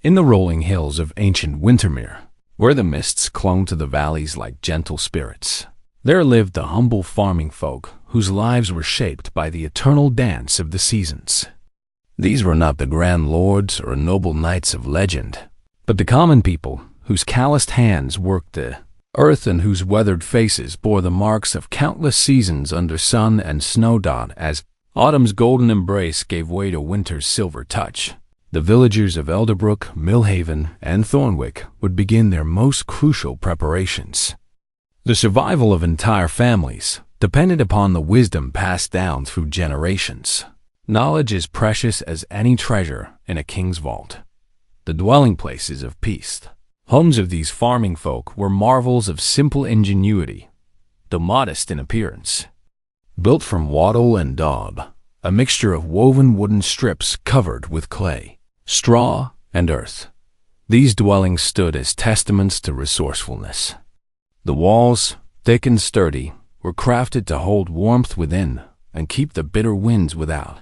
In the rolling hills of ancient Wintermere, where the mists clung to the valleys like gentle spirits, there lived the humble farming folk whose lives were shaped by the eternal dance of the seasons. These were not the grand lords or noble knights of legend, but the common people whose calloused hands worked the earth and whose weathered faces bore the marks of countless seasons under sun and snow dot as autumn's golden embrace gave way to winter's silver touch. The villagers of Elderbrook, Millhaven, and Thornwick would begin their most crucial preparations. The survival of entire families depended upon the wisdom passed down through generations. Knowledge is precious as any treasure in a king's vault. The dwelling places of peace, homes of these farming folk, were marvels of simple ingenuity, though modest in appearance. Built from wattle and daub, a mixture of woven wooden strips covered with clay, straw, and earth, these dwellings stood as testaments to resourcefulness. The walls, thick and sturdy, were crafted to hold warmth within and keep the bitter winds without.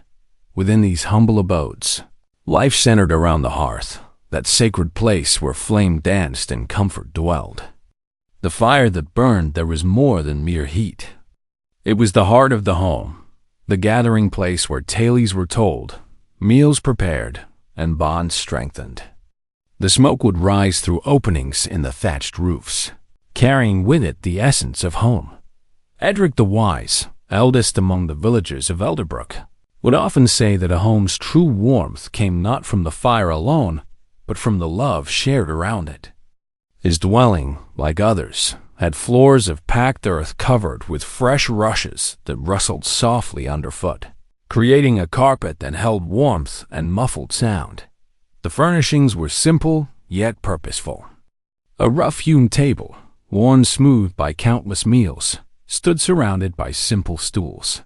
Within these humble abodes, life centered around the hearth, that sacred place where flame danced and comfort dwelled. The fire that burned there was more than mere heat. It was the heart of the home, the gathering place where tales were told, meals prepared, and bonds strengthened. The smoke would rise through openings in the thatched roofs, carrying with it the essence of home. Edric the Wise, eldest among the villagers of Elderbrook, would often say that a home's true warmth came not from the fire alone, but from the love shared around it. His dwelling, like others, had floors of packed earth covered with fresh rushes that rustled softly underfoot, creating a carpet that held warmth and muffled sound. The furnishings were simple yet purposeful. A rough-hewn table, worn smooth by countless meals, stood surrounded by simple stools.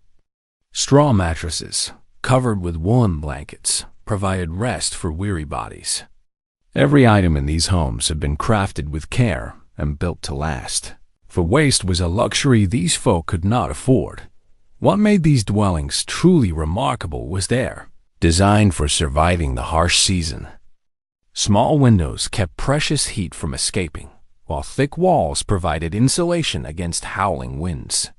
Straw mattresses, covered with woolen blankets, provided rest for weary bodies. Every item in these homes had been crafted with care and built to last, for waste was a luxury these folk could not afford. What made these dwellings truly remarkable was their design for surviving the harsh season. Small windows kept precious heat from escaping, while thick walls provided insulation against howling winds.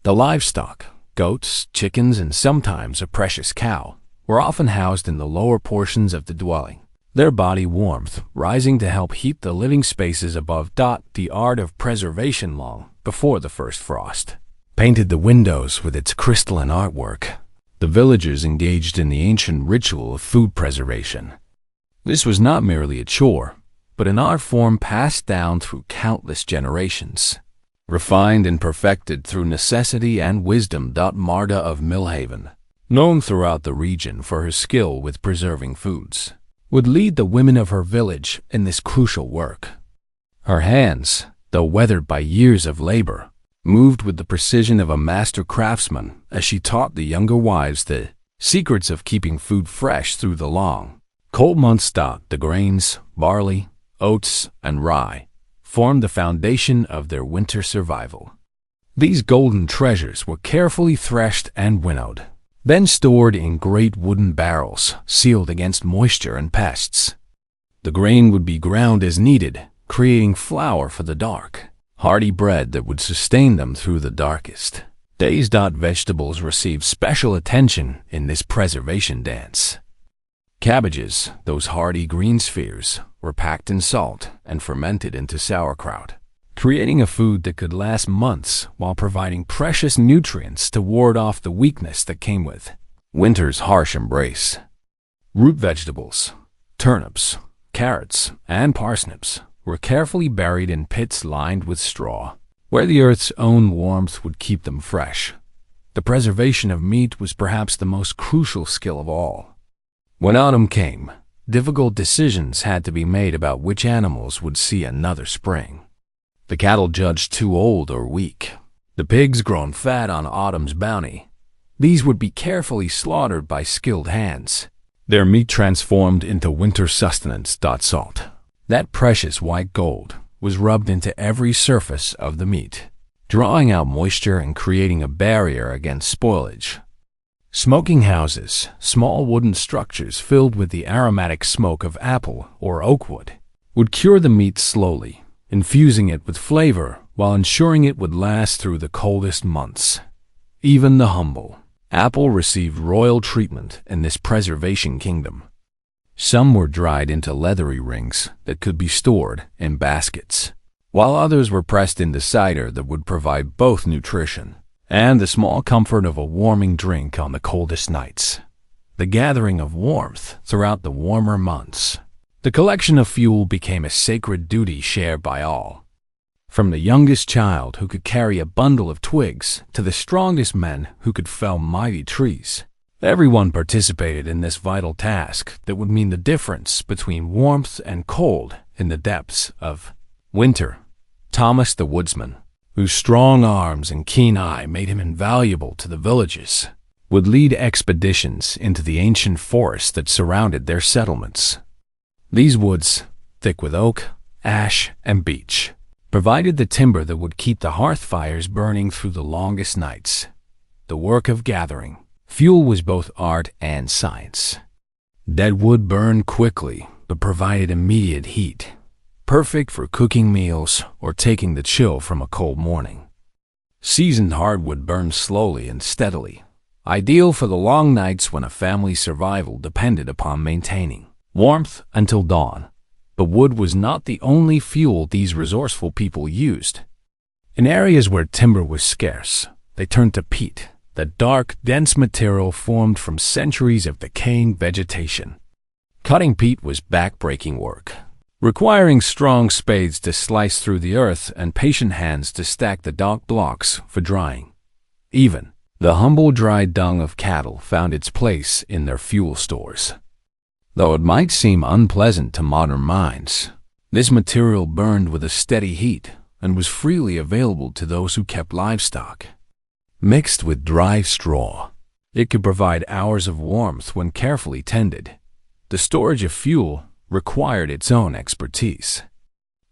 The livestock, goats, chickens, and sometimes a precious cow, were often housed in the lower portions of the dwelling, their body warmth rising to help heat the living spaces above. The art of preservation long before the first frost painted the windows with its crystalline artwork. The villagers engaged in the ancient ritual of food preservation. This was not merely a chore, but an art form passed down through countless generations, refined and perfected through necessity and wisdom. Marta of Millhaven, known throughout the region for her skill with preserving foods, would lead the women of her village in this crucial work. Her hands, though weathered by years of labor, moved with the precision of a master craftsman as she taught the younger wives the secrets of keeping food fresh through the long, cold months. The grains, barley, oats, and rye formed the foundation of their winter survival. These golden treasures were carefully threshed and winnowed, then stored in great wooden barrels sealed against moisture and pests. The grain would be ground as needed, creating flour for the dark, hearty bread that would sustain them through the darkest days. Vegetables received special attention in this preservation dance. Cabbages, those hardy green spheres, were packed in salt and fermented into sauerkraut, creating a food that could last months while providing precious nutrients to ward off the weakness that came with winter's harsh embrace. Root vegetables, turnips, carrots, and parsnips were carefully buried in pits lined with straw, where the earth's own warmth would keep them fresh. The preservation of meat was perhaps the most crucial skill of all. When autumn came, difficult decisions had to be made about which animals would see another spring. The cattle judged too old or weak, the pigs grown fat on autumn's bounty. These would be carefully slaughtered by skilled hands, their meat transformed into winter sustenance. Salt, that precious white gold, was rubbed into every surface of the meat, drawing out moisture and creating a barrier against spoilage. Smoking houses, small wooden structures filled with the aromatic smoke of apple or oak wood, would cure the meat slowly, infusing it with flavor while ensuring it would last through the coldest months. Even the humble apple received royal treatment in this preservation kingdom. Some were dried into leathery rings that could be stored in baskets, while others were pressed into cider that would provide both nutrition and the small comfort of a warming drink on the coldest nights. The gathering of warmth throughout the warmer months. The collection of fuel became a sacred duty shared by all. From the youngest child who could carry a bundle of twigs to the strongest men who could fell mighty trees, everyone participated in this vital task that would mean the difference between warmth and cold in the depths of winter. Thomas the woodsman, whose strong arms and keen eye made him invaluable to the villages, would lead expeditions into the ancient forests that surrounded their settlements. These woods, thick with oak, ash, and beech, provided the timber that would keep the hearth fires burning through the longest nights. The work of gathering fuel was both art and science. Dead wood burned quickly but provided immediate heat, perfect for cooking meals or taking the chill from a cold morning. Seasoned hardwood burned slowly and steadily, ideal for the long nights when a family's survival depended upon maintaining warmth until dawn. But wood was not the only fuel these resourceful people used. In areas where timber was scarce, they turned to peat, the dark, dense material formed from centuries of decaying vegetation. Cutting peat was back-breaking work, requiring strong spades to slice through the earth and patient hands to stack the dark blocks for drying. Even the humble dried dung of cattle found its place in their fuel stores. Though it might seem unpleasant to modern minds, this material burned with a steady heat and was freely available to those who kept livestock. Mixed with dry straw, it could provide hours of warmth when carefully tended. The storage of fuel required its own expertise.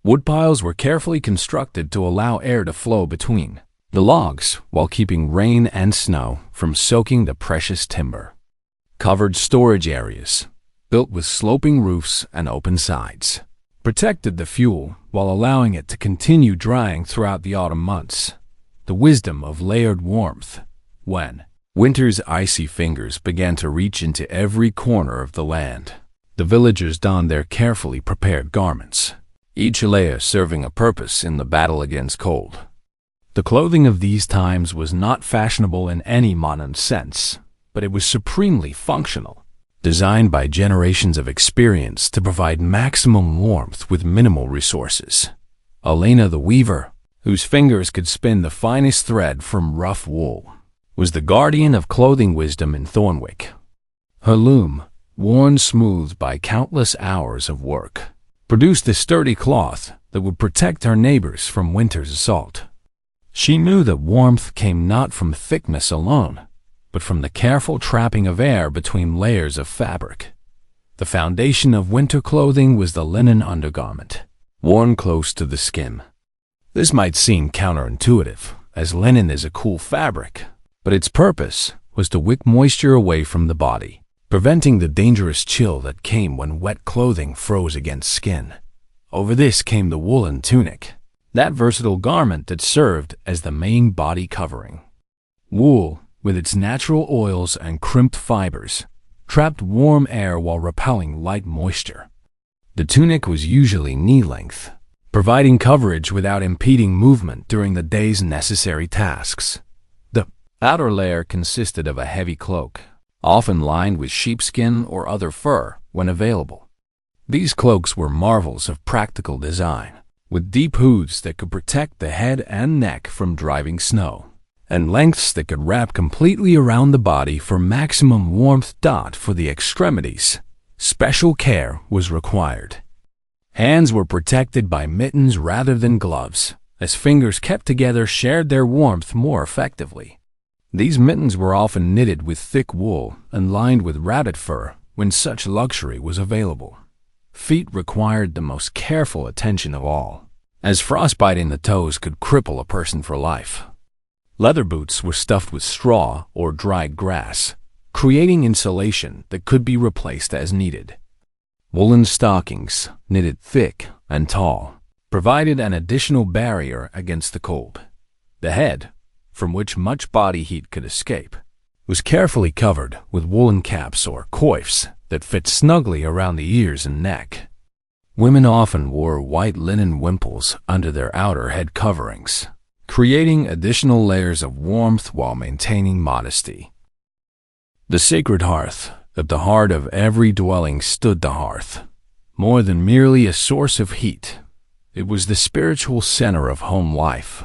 Woodpiles were carefully constructed to allow air to flow between the logs while keeping rain and snow from soaking the precious timber. Covered storage areas, built with sloping roofs and open sides, protected the fuel while allowing it to continue drying throughout the autumn months. The wisdom of layered warmth. When winter's icy fingers began to reach into every corner of the land, the villagers donned their carefully prepared garments, each layer serving a purpose in the battle against cold. The clothing of these times was not fashionable in any modern sense, but it was supremely functional, designed by generations of experience to provide maximum warmth with minimal resources. Elena the weaver, whose fingers could spin the finest thread from rough wool, was the guardian of clothing wisdom in Thornwick. Her loom, worn smooth by countless hours of work, produced a sturdy cloth that would protect her neighbors from winter's assault. She knew that warmth came not from thickness alone, but from the careful trapping of air between layers of fabric. The foundation of winter clothing was the linen undergarment, worn close to the skin. This might seem counterintuitive, as linen is a cool fabric, but its purpose was to wick moisture away from the body, preventing the dangerous chill that came when wet clothing froze against skin. Over this came the woolen tunic, that versatile garment that served as the main body covering. Wool, with its natural oils and crimped fibers, trapped warm air while repelling light moisture. The tunic was usually knee-length, providing coverage without impeding movement during the day's necessary tasks. The outer layer consisted of a heavy cloak, often lined with sheepskin or other fur when available. These cloaks were marvels of practical design, with deep hoods that could protect the head and neck from driving snow, and lengths that could wrap completely around the body for maximum warmth. For the extremities, special care was required. Hands were protected by mittens rather than gloves, as fingers kept together shared their warmth more effectively. These mittens were often knitted with thick wool and lined with rabbit fur when such luxury was available. Feet required the most careful attention of all, as frostbite in the toes could cripple a person for life. Leather boots were stuffed with straw or dried grass, creating insulation that could be replaced as needed. Woolen stockings, knitted thick and tall, provided an additional barrier against the cold. The head, from which much body heat could escape, was carefully covered with woolen caps or coifs that fit snugly around the ears and neck. Women often wore white linen wimples under their outer head coverings, creating additional layers of warmth while maintaining modesty. The sacred hearth. At the heart of every dwelling stood the hearth. More than merely a source of heat, it was the spiritual center of home life,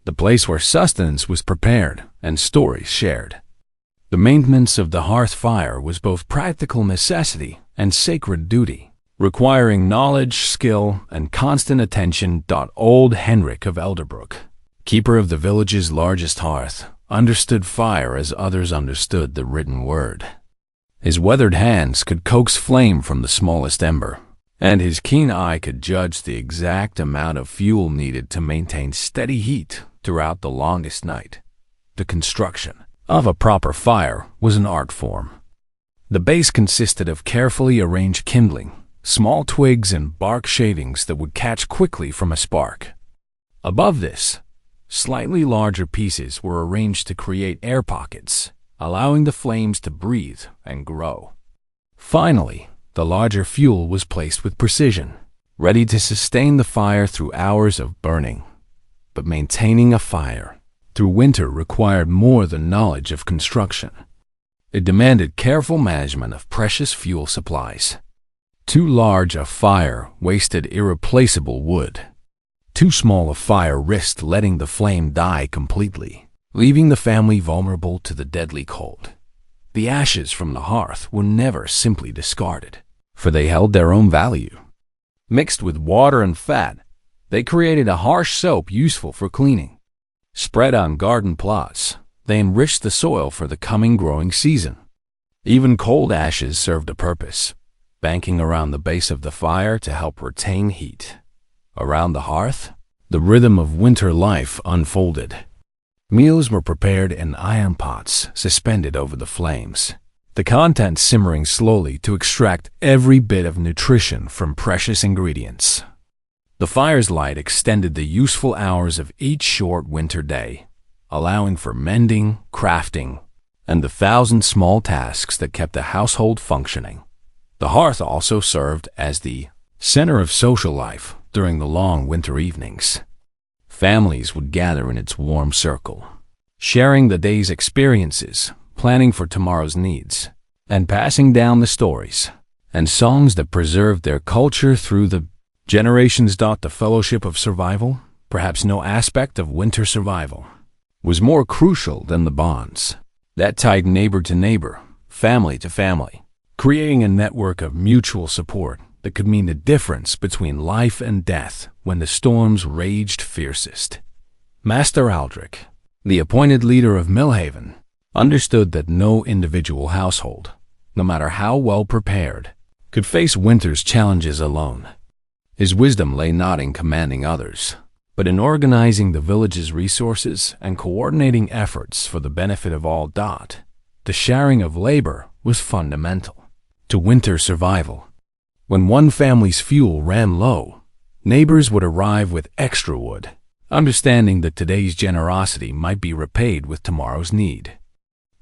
the place where sustenance was prepared and stories shared. The maintenance of the hearth fire was both practical necessity and sacred duty, requiring knowledge, skill, and constant attention. Old Henrik of Elderbrook, keeper of the village's largest hearth, understood fire as others understood the written word. His weathered hands could coax flame from the smallest ember, and his keen eye could judge the exact amount of fuel needed to maintain steady heat throughout the longest night. The construction of a proper fire was an art form. The base consisted of carefully arranged kindling, small twigs and bark shavings that would catch quickly from a spark. Above this, slightly larger pieces were arranged to create air pockets, allowing the flames to breathe and grow. Finally, the larger fuel was placed with precision, ready to sustain the fire through hours of burning. But maintaining a fire through winter required more than knowledge of construction. It demanded careful management of precious fuel supplies. Too large a fire wasted irreplaceable wood. Too small a fire risked letting the flame die completely, leaving the family vulnerable to the deadly cold. The ashes from the hearth were never simply discarded, for they held their own value. Mixed with water and fat, they created a harsh soap useful for cleaning. Spread on garden plots, they enriched the soil for the coming growing season. Even cold ashes served a purpose, banking around the base of the fire to help retain heat. Around the hearth, the rhythm of winter life unfolded. Meals were prepared in iron pots suspended over the flames, the contents simmering slowly to extract every bit of nutrition from precious ingredients. The fire's light extended the useful hours of each short winter day, allowing for mending, crafting, and the thousand small tasks that kept the household functioning. The hearth also served as the center of social life during the long winter evenings. Families would gather in its warm circle, sharing the day's experiences, planning for tomorrow's needs, and passing down the stories and songs that preserved their culture through the generations. The fellowship of survival, perhaps no aspect of winter survival, was more crucial than the bonds that tied neighbor to neighbor, family to family, creating a network of mutual support that could mean the difference between life and death when the storms raged fiercest. Master Aldrich, the appointed leader of Millhaven, understood that no individual household, no matter how well prepared, could face winter's challenges alone. His wisdom lay not in commanding others, but in organizing the village's resources and coordinating efforts for the benefit of all. The sharing of labor was fundamental to winter survival. When one family's fuel ran low, neighbors would arrive with extra wood, understanding that today's generosity might be repaid with tomorrow's need.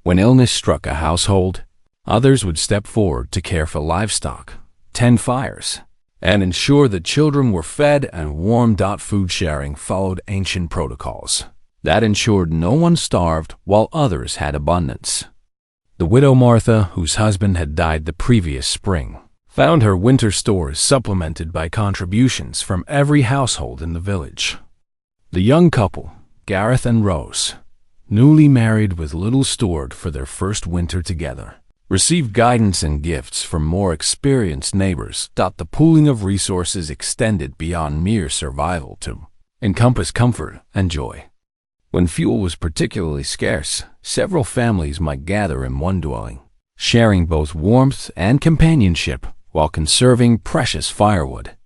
When illness struck a household, others would step forward to care for livestock, tend fires, and ensure that children were fed and warmed. Food sharing followed ancient protocols that ensured no one starved while others had abundance. The widow Martha, whose husband had died the previous spring, found her winter stores supplemented by contributions from every household in the village. The young couple, Gareth and Rose, newly married with little stored for their first winter together, received guidance and gifts from more experienced neighbors. The pooling of resources extended beyond mere survival to encompass comfort and joy. When fuel was particularly scarce, several families might gather in one dwelling, sharing both warmth and companionship while conserving precious firewood.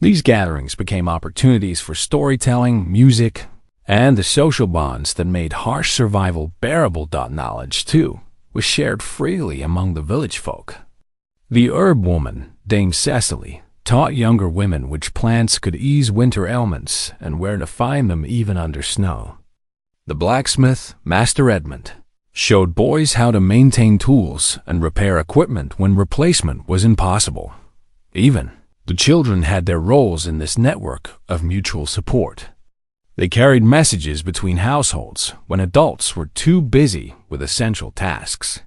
These gatherings became opportunities for storytelling, music, and the social bonds that made harsh survival bearable. Knowledge, too, was shared freely among the village folk. The herb woman, Dame Cecily, taught younger women which plants could ease winter ailments and where to find them even under snow. The blacksmith, Master Edmund, showed boys how to maintain tools and repair equipment when replacement was impossible. Even the children had their roles in this network of mutual support. They carried messages between households when adults were too busy with essential tasks.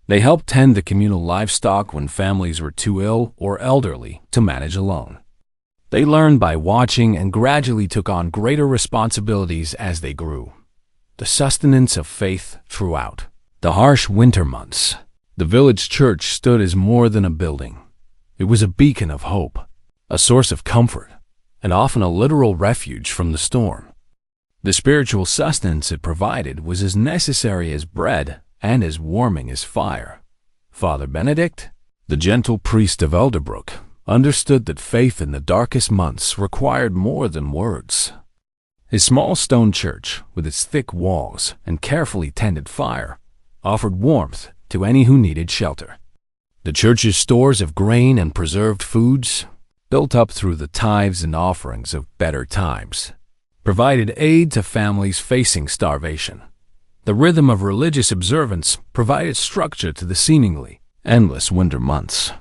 They helped tend the communal livestock when families were too ill or elderly to manage alone. They learned by watching and gradually took on greater responsibilities as they grew. The sustenance of faith throughout the harsh winter months. The village church stood as more than a building. It was a beacon of hope, a source of comfort, and often a literal refuge from the storm. The spiritual sustenance it provided was as necessary as bread and as warming as fire. Father Benedict, the gentle priest of Elderbrook, understood that faith in the darkest months required more than words. His small stone church, with its thick walls and carefully tended fire, offered warmth to any who needed shelter. The church's stores of grain and preserved foods, built up through the tithes and offerings of better times, provided aid to families facing starvation. The rhythm of religious observance provided structure to the seemingly endless winter months.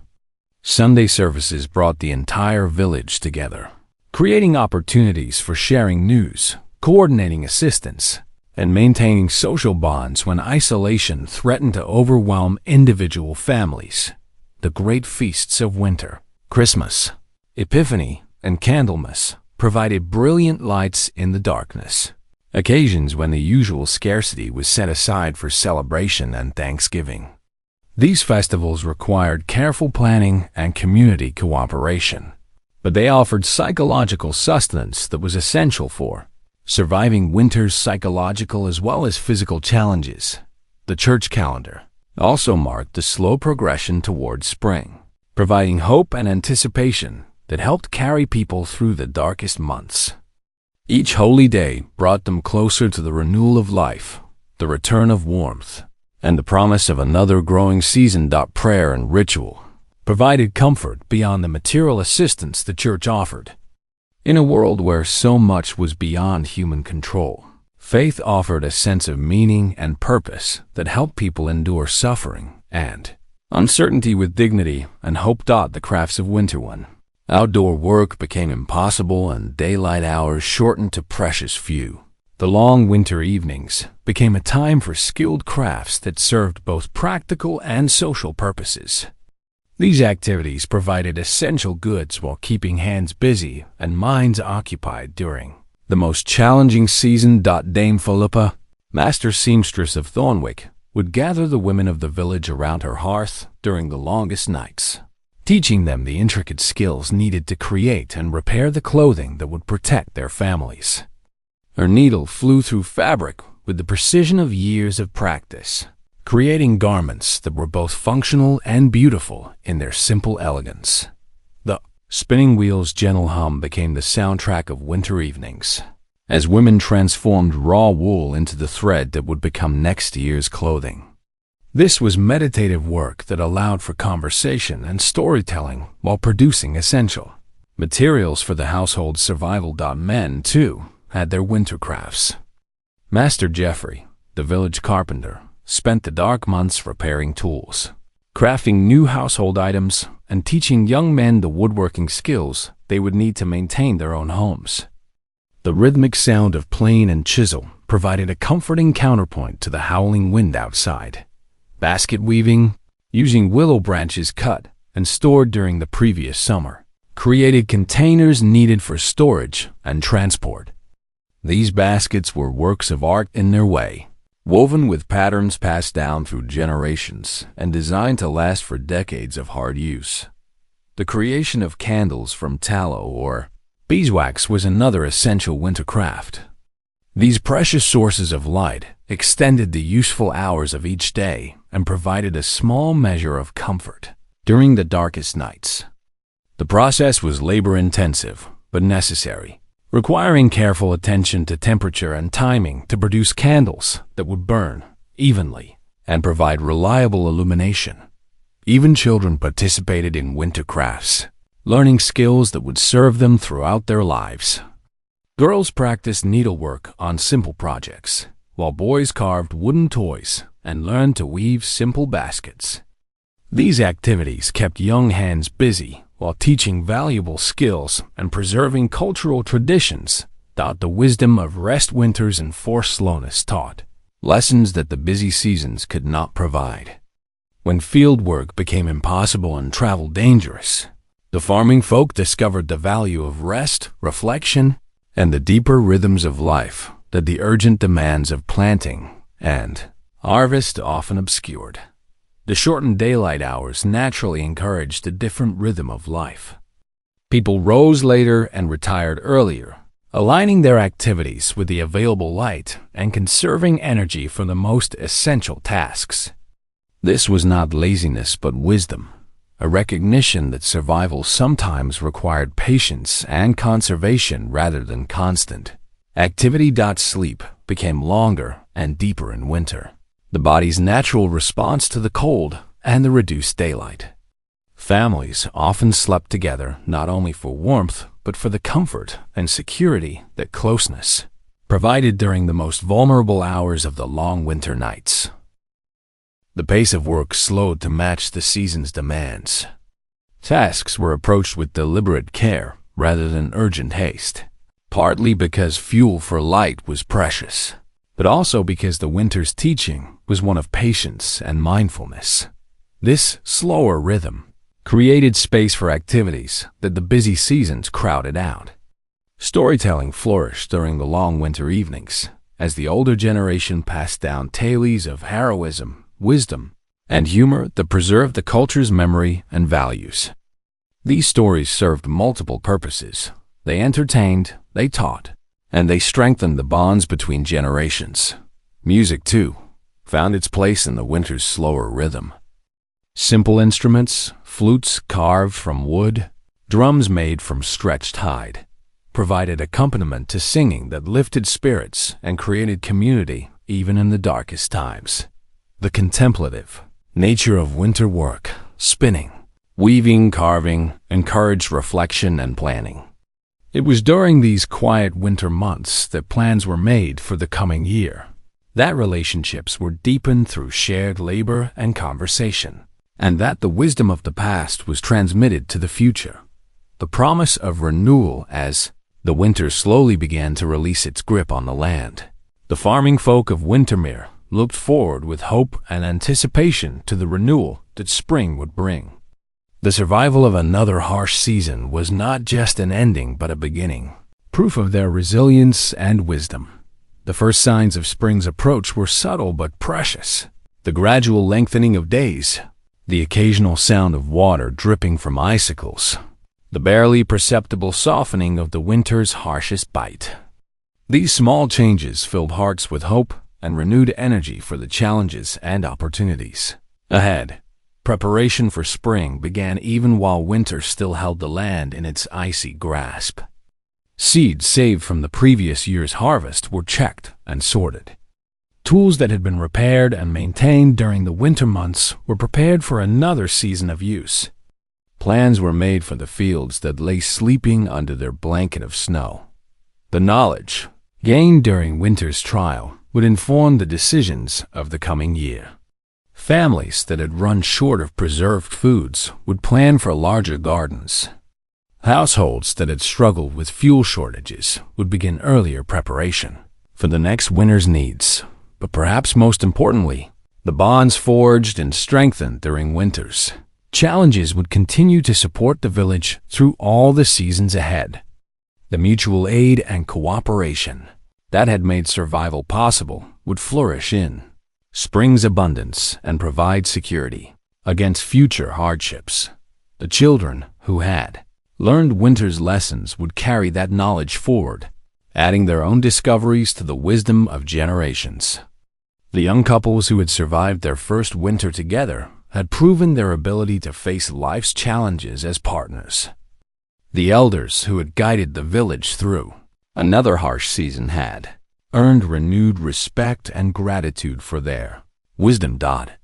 Sunday services brought the entire village together, creating opportunities for sharing news, coordinating assistance, and maintaining social bonds when isolation threatened to overwhelm individual families. The great feasts of winter, Christmas, Epiphany, and Candlemas provided brilliant lights in the darkness, occasions when the usual scarcity was set aside for celebration and thanksgiving. These festivals required careful planning and community cooperation, but they offered psychological sustenance that was essential for surviving winter's psychological as well as physical challenges. The church calendar also marked the slow progression towards spring, providing hope and anticipation that helped carry people through the darkest months. Each holy day brought them closer to the renewal of life, the return of warmth, and the promise of another growing season. Prayer and ritual provided comfort beyond the material assistance the church offered. In a world where so much was beyond human control, faith offered a sense of meaning and purpose that helped people endure suffering and uncertainty with dignity and hope. The crafts of winter when outdoor work became impossible and daylight hours shortened to precious few. The long winter evenings became a time for skilled crafts that served both practical and social purposes. These activities provided essential goods while keeping hands busy and minds occupied during the most challenging season. Dame Philippa, master seamstress of Thornwick, would gather the women of the village around her hearth during the longest nights, teaching them the intricate skills needed to create and repair the clothing that would protect their families. Her needle flew through fabric with the precision of years of practice, creating garments that were both functional and beautiful in their simple elegance. The spinning wheel's gentle hum became the soundtrack of winter evenings, as women transformed raw wool into the thread that would become next year's clothing. This was meditative work that allowed for conversation and storytelling while producing essential materials for the household's survival. Men, too, had their winter crafts. Master Geoffrey, the village carpenter, spent the dark months repairing tools, crafting new household items, and teaching young men the woodworking skills they would need to maintain their own homes. The rhythmic sound of plane and chisel provided a comforting counterpoint to the howling wind outside. Basket weaving, using willow branches cut and stored during the previous summer, created containers needed for storage and transport. These baskets were works of art in their way, woven with patterns passed down through generations and designed to last for decades of hard use. The creation of candles from tallow or beeswax was another essential winter craft. These precious sources of light extended the useful hours of each day and provided a small measure of comfort during the darkest nights. The process was labor-intensive but necessary, requiring careful attention to temperature and timing to produce candles that would burn evenly and provide reliable illumination. Even children participated in winter crafts, learning skills that would serve them throughout their lives. Girls practiced needlework on simple projects, while boys carved wooden toys and learned to weave simple baskets. These activities kept young hands busy while teaching valuable skills and preserving cultural traditions that the wisdom of rest, winters, and forced slowness taught, lessons that the busy seasons could not provide. When field work became impossible and travel dangerous, the farming folk discovered the value of rest, reflection, and the deeper rhythms of life that the urgent demands of planting and harvest often obscured. The shortened daylight hours naturally encouraged a different rhythm of life. People rose later and retired earlier, aligning their activities with the available light and conserving energy for the most essential tasks. This was not laziness but wisdom, a recognition that survival sometimes required patience and conservation rather than constant activity. Sleep became longer and deeper in winter, the body's natural response to the cold and the reduced daylight. Families often slept together not only for warmth but for the comfort and security that closeness provided during the most vulnerable hours of the long winter nights. The pace of work slowed to match the season's demands. Tasks were approached with deliberate care rather than urgent haste, partly because fuel for light was precious, but also because the winter's teaching was one of patience and mindfulness. This slower rhythm created space for activities that the busy seasons crowded out. Storytelling flourished during the long winter evenings, as the older generation passed down tales of heroism, wisdom, and humor that preserved the culture's memory and values. These stories served multiple purposes. They entertained, they taught, and they strengthened the bonds between generations. Music, too, found its place in the winter's slower rhythm. Simple instruments, flutes carved from wood, drums made from stretched hide, provided accompaniment to singing that lifted spirits and created community even in the darkest times. The contemplative nature of winter work, spinning, weaving, carving, encouraged reflection and planning. It was during these quiet winter months that plans were made for the coming year, that relationships were deepened through shared labor and conversation, and that the wisdom of the past was transmitted to the future. The promise of renewal as the winter slowly began to release its grip on the land. The farming folk of Wintermere looked forward with hope and anticipation to the renewal that spring would bring. The survival of another harsh season was not just an ending but a beginning, proof of their resilience and wisdom. The first signs of spring's approach were subtle but precious. The gradual lengthening of days, the occasional sound of water dripping from icicles, the barely perceptible softening of the winter's harshest bite. These small changes filled hearts with hope and renewed energy for the challenges and opportunities ahead. Preparation for spring began even while winter still held the land in its icy grasp. Seeds saved from the previous year's harvest were checked and sorted. Tools that had been repaired and maintained during the winter months were prepared for another season of use. Plans were made for the fields that lay sleeping under their blanket of snow. The knowledge gained during winter's trial would inform the decisions of the coming year. Families that had run short of preserved foods would plan for larger gardens. Households that had struggled with fuel shortages would begin earlier preparation for the next winter's needs. But perhaps most importantly, the bonds forged and strengthened during winter's challenges would continue to support the village through all the seasons ahead. The mutual aid and cooperation that had made survival possible would flourish in spring's abundance and provide security against future hardships. The children who had learned winter's lessons would carry that knowledge forward, adding their own discoveries to the wisdom of generations. The young couples who had survived their first winter together had proven their ability to face life's challenges as partners. The elders who had guided the village through another harsh season had earned renewed respect and gratitude for their Wisdom.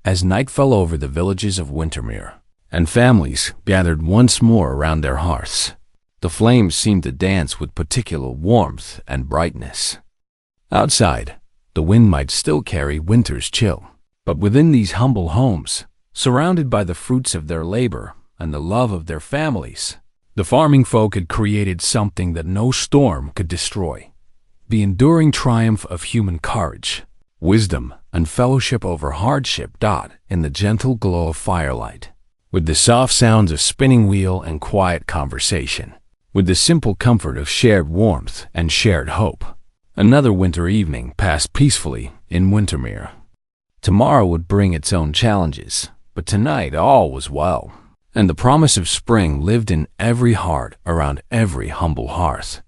As night fell over the villages of Wintermere, and families gathered once more around their hearths, the flames seemed to dance with particular warmth and brightness. Outside, the wind might still carry winter's chill, but within these humble homes, surrounded by the fruits of their labor and the love of their families, the farming folk had created something that no storm could destroy: the enduring triumph of human courage, wisdom, and fellowship over hardship. In the gentle glow of firelight, with the soft sounds of spinning wheel and quiet conversation, with the simple comfort of shared warmth and shared hope, another winter evening passed peacefully in Wintermere. Tomorrow would bring its own challenges, but tonight all was well, and the promise of spring lived in every heart around every humble hearth.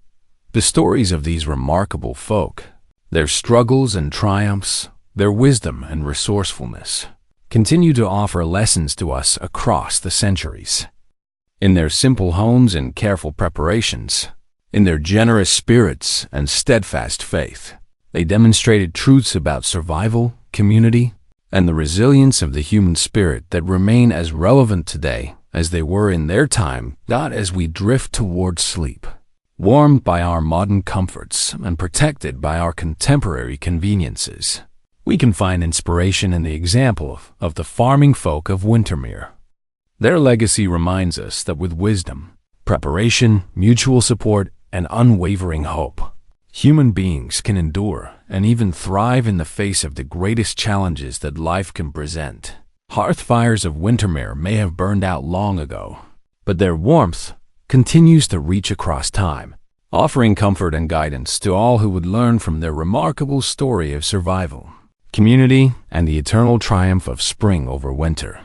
The stories of these remarkable folk, their struggles and triumphs, their wisdom and resourcefulness, continue to offer lessons to us across the centuries. In their simple homes and careful preparations, in their generous spirits and steadfast faith, they demonstrated truths about survival, community, and the resilience of the human spirit that remain as relevant today as they were in their time. As we drift towards sleep, warmed by our modern comforts and protected by our contemporary conveniences, we can find inspiration in the example of the farming folk of Wintermere. Their legacy reminds us that with wisdom, preparation, mutual support, and unwavering hope, human beings can endure and even thrive in the face of the greatest challenges that life can present. Hearth fires of Wintermere may have burned out long ago, but their warmth continues to reach across time, offering comfort and guidance to all who would learn from their remarkable story of survival, community, and the eternal triumph of spring over winter.